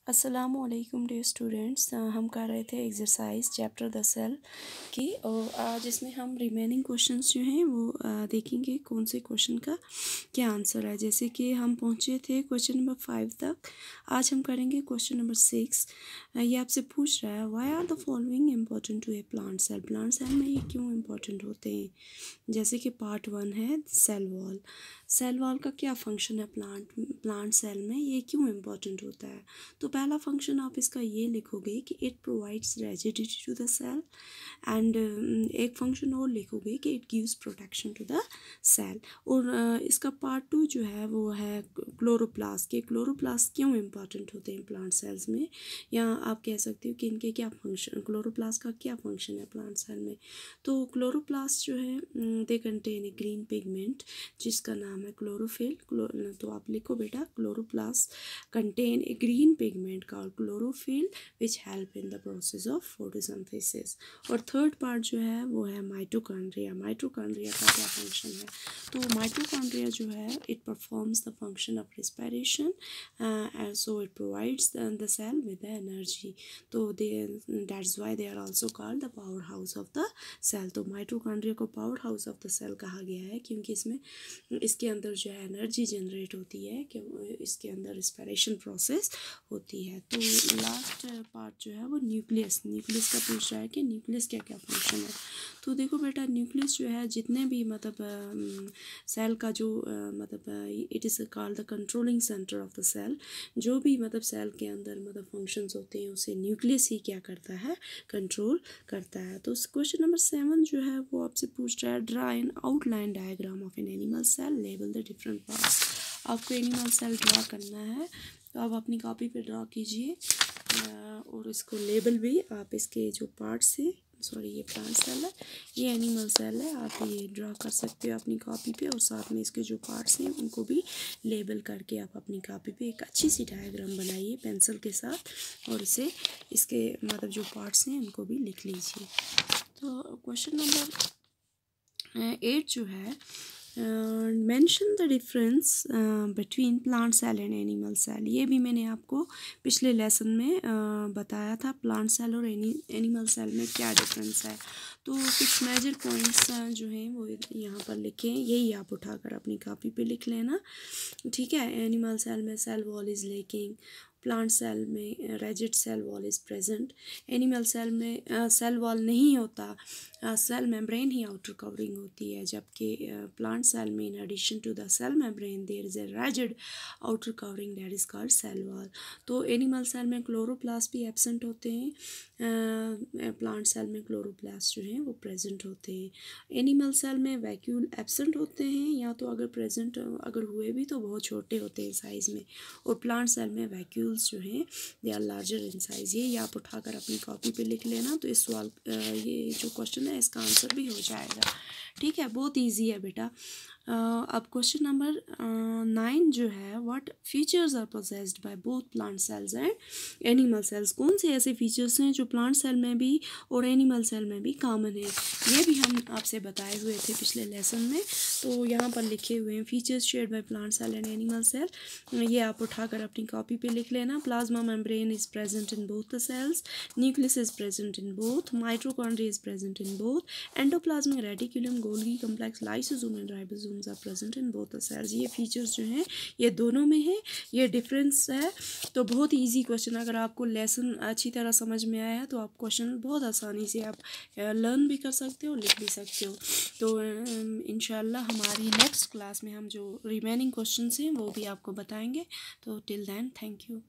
अस्सलामुअलैकुम dear students. हम कर रहे थे एक्सरसाइज चैप्टर द सेल की, और आज इसमें हम रिमेनिंग क्वेश्चंस जो हैं वो देखेंगे कौन से क्वेश्चन का क्या आंसर है। जैसे कि हम पहुंचे थे क्वेश्चन नंबर 5 तक, आज हम करेंगे क्वेश्चन नंबर 6। ये आपसे पूछ रहा है why are the following important to a plant cell. Plant cell में ये क्यों इम्पोर्टेंट होते हैं। जैसे कि पार्ट 1 है सेल वॉल। सेल वॉल का क्या फंक्शन है प्लांट सेल में, ये क्यों इम्पोर्टेंट होता है। तो पहला फंक्शन आप इसका ये लिखोगे कि it provides rigidity to the cell, and एक फंक्शन और लिखोगे कि it gives protection to the cell. और इसका पार्ट 2 जो है वो है क्लोरोप्लास्ट के। क्लोरोप्लास्ट क्यों इम्पॉर्टेंट होते हैं प्लांट सेल्स में, या आप कह सकते हो कि इनके क्या फंक्शन, क्लोरोप्लास्ट का क्या फंक्शन है प्लांट सेल में। तो क्लोरोप्लास्ट जो है they contain a green pigment जिसका नाम है क्लोरोफिल। तो आप लिखो बेटा, chloroplast contain a green pigment called chlorophyll which help in the process of photosynthesis. और थर्ड पार्ट जो है वो है माइटोकॉन्ड्रिया। माइटोकॉन्ड्रिया का क्या फंक्शन है। तो माइटोकॉन्ड्रिया जो है it performs the function of respiration, and so it provides the cell with the energy. तो that's why they are also called the power house of the cell. तो mitochondria को power house of the cell कहा गया है क्योंकि इसके अंदर जो है एनर्जी जनरेट होती है, कि इसके अंदर रिस्पिरेशन प्रोसेस होती है। तो लास्ट पार्ट जो है वो न्यूक्लियस का पूछ रहा है कि न्यूक्लियस क्या क्या फंक्शन है। तो देखो बेटा, न्यूक्लियस जो है जितने भी सेल का जो it is called the controlling centre of the cell. जो भी सेल के अंदर फंक्शंस होते हैं उसे न्यूक्लियस ही क्या करता है, कंट्रोल करता है। तो क्वेश्चन नंबर 7 जो है वो आपसे पूछ रहा है draw an outline diagram of an animal cell, label the different parts. आपको एनिमल सेल ड्रा करना है तो आप अपनी कॉपी पे ड्रा कीजिए, और इसको लेबल भी आप इसके जो पार्ट्स हैं, सॉरी ये प्लांट सेल है, ये एनिमल सेल है, आप ये ड्रा कर सकते हो अपनी कॉपी पे, और साथ में इसके जो पार्ट्स हैं उनको भी लेबल करके आप अपनी कॉपी पे एक अच्छी सी डायग्राम बनाइए पेंसिल के साथ, और इसे इसके जो पार्ट्स हैं उनको भी लिख लीजिए। तो क्वेश्चन नंबर 8 जो है, mention the difference between plant cell and animal cell. ये भी मैंने आपको पिछले लेसन में बताया था, प्लांट सेल और एनिमल सेल में क्या डिफरेंस है। तो कुछ मेजर पॉइंट्स जो हैं वो यहाँ पर लिखे हैं, यही आप उठाकर अपनी कॉपी पे लिख लेना, ठीक है। एनिमल सेल में cell wall is lacking, plant cell में rigid cell wall is present, animal cell में सेल वॉल नहीं होता, सेल मेम्ब्रेन ही आउटर कवरिंग होती है, जबकि प्लांट सेल में in addition to the cell membrane there is a rigid outer covering that is called cell wall. तो animal cell में क्लोरोप्लास्ट भी एब्सेंट होते हैं, प्लांट सेल में क्लोरोप्लास्ट जो हैं वो प्रेजेंट होते हैं। एनिमल सेल में वैक्यूल एब्सेंट होते हैं, या तो अगर प्रेजेंट अगर हुए भी तो बहुत छोटे होते हैं साइज़ में, और प्लांट सेल में वैक्यूल्स जो हैं they are larger in size. ये आप उठाकर अपनी कॉपी पे लिख लेना, तो इस सवाल ये जो क्वेश्चन है इसका आंसर भी हो जाएगा, ठीक है। बहुत ईजी है बेटा। अब क्वेश्चन नंबर 9 जो है, what features are possessed by both plant cells and animal cells. कौन से ऐसे फीचर्स हैं जो प्लांट सेल में भी और एनिमल सेल में भी कॉमन है। ये भी हम आपसे बताए हुए थे पिछले लेसन में, तो यहाँ पर लिखे हुए हैं features shared by plant cell and animal cell. ये आप उठाकर अपनी कॉपी पे लिख लेना। Plasma membrane is present in both the cells, nucleus is present in both, mitochondria is present in both, endoplasmic reticulum, Golgi complex, lysosome and ribosomes are present in both the cells. ये features जो हैं ये दोनों में है, ये difference है। तो बहुत ईजी क्वेश्चन, अगर आपको लेसन अच्छी तरह समझ में आया है तो आप क्वेश्चन बहुत आसानी से आप लर्न भी कर सकते हो, लिख भी सकते हो। तो इंशाल्लाह हमारी नेक्स्ट क्लास में हम जो रिमेनिंग क्वेश्चंस हैं वो भी आपको बताएंगे। तो टिल देन थैंक यू।